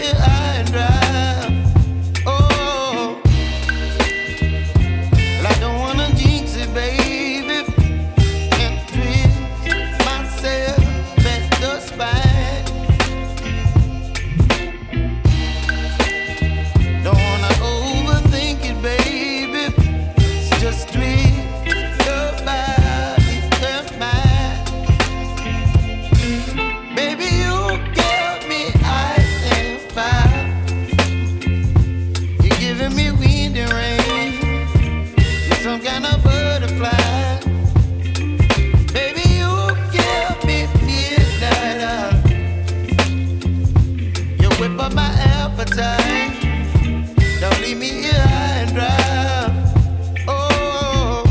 here high and dry. Oh, well, I don't wanna jinx it, baby, and twist myself at the spine. Don't wanna overthink it, baby. It's just twist your body and mine. Baby, you give me ice and fire. You're giving me wind and rain. You're some kind of butterfly. Baby, you give me midnight. You whip up my appetite. Don't leave me here high and dry. Oh,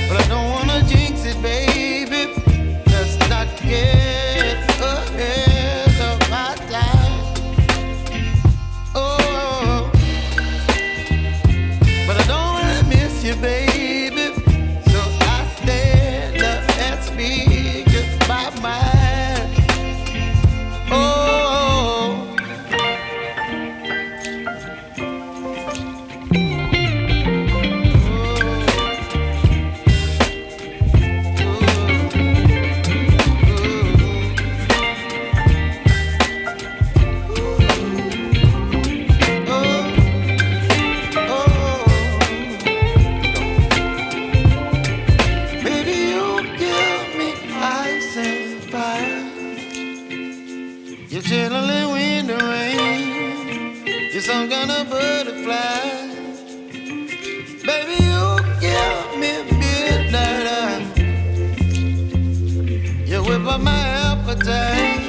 but I don't wanna jinx it, baby. Let's not get ahead of my time. Oh, but I don't wanna miss you, baby. So I stand up and speak my mind. Oh. Baby, you give me ice and fire. You're chilling wind and rain. You're some kind of butterfly. Baby, you give me midnight. You whip up my appetite.